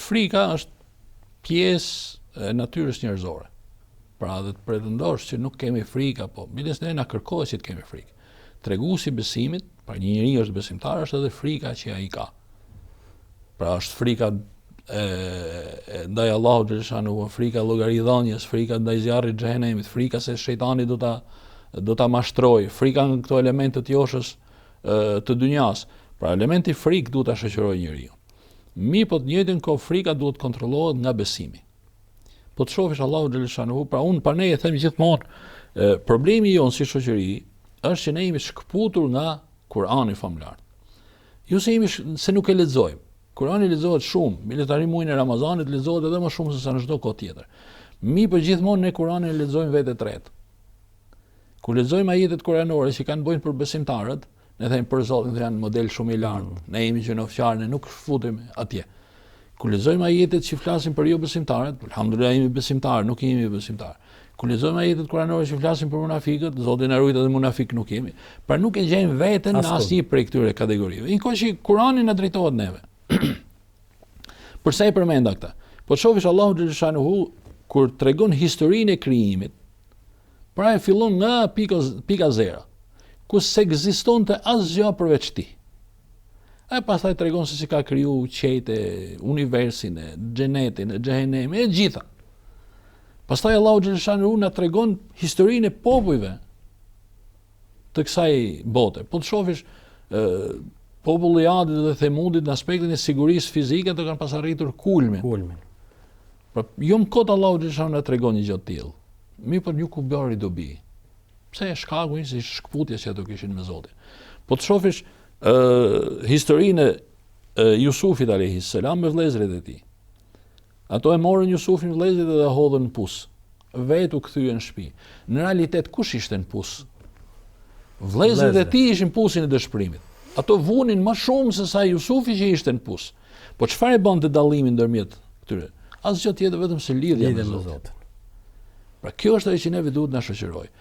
frika është pjesë e natyrës njerëzore. Pra dhe të pretendosh që nuk kemi frikë, apo biles ne na kërkohet që të kemi frikë. Treguesi besimit, pra një njeri është besimtar, është edhe frika që ai ka. Pra është frika ndaj Allahut xhaleshanu, frika llogaridhënies, frika ndaj zjarrit të xhenemit, frika se shejtani do ta mashtrojë, frika në këto elemente të joshës të dynjas. Pra elementi frikë duhet ta shoqërojë njeriu. Po të njëjtën kohë frika duhet kontrollohet nga besimi. Po të shohësh Allahu xhaleshanu, pra unë pa ne e them gjithmonë, problemi jon si shoqëri është që ne jemi shkëputur nga Kurani famlar. Jo se nuk e lexojmë. Kurani lexohet shumë, militari muajin e Ramazanit lexohet edhe më shumë se sa në çdo kohë tjetër. Po gjithmonë ne Kuranin e lexojmë vetë tret. Kur lexojmë ajetet kuranore që kanë bëjnë për besimtarët, ne themi për Zotin, janë model shumë i lartë. Ne jemi gjinofqar, ne nuk futem atje. Kur lexojmë ajetet që flasin për jo besimtarët, alhamdulillah jemi besimtarë, nuk jemi besimtarë. Kur lexojmë ajetet kuranore që flasin për munafikët, Zoti na ruajt edhe munafik nuk jemi. Pra nuk e gjejmë veten në asnjë prej këtyre kategorive. Njëkohë që Kurani na drejtohet neve. Përsa i përmenda këta? Po shohësh Allahu xhaleshanu kur tregon historinë e krijimit, pra e fillon nga pika zero, ku s'ekzistonte asgjë përveç tij. Ai pastaj tregon se si ka kriju qejtë, universin, xhenetin, xhehenemin, e gjitha. Pastaj Allahu xhaleshanu na tregon historinë e popujve të kësaj bote. Po të shohësh populli i Adit dhe Themudit në aspektin e sigurisë fizike të kanë pas arritur kulmin. Pra, jo më kot Allahu xhaleshanu na tregon një gjë të tillë. Po nuk u bëri dobi. Pse e shkaku ishte shkputja që ato kishin me Zotin. Po të shohësh historinë e Jusufit alayhis salam me vëllezërit e tij. Ato e morën Jusufin vëllezërit dhe hodhën në pus. Vetë u kthyen në shtëpi. Në realitet kush ishte në pus? Vëllezërit e tij ishin pusin e dëshpërimit. Ato vunin më shumë se sa Jusufi që ishte në pus. Po çfarë bën të dallimin ndërmjet këtyre? Asgjë tjetër vetëm se lidhja me Zotin. Pra kjo është ajo që neve duhet na shoqërojë.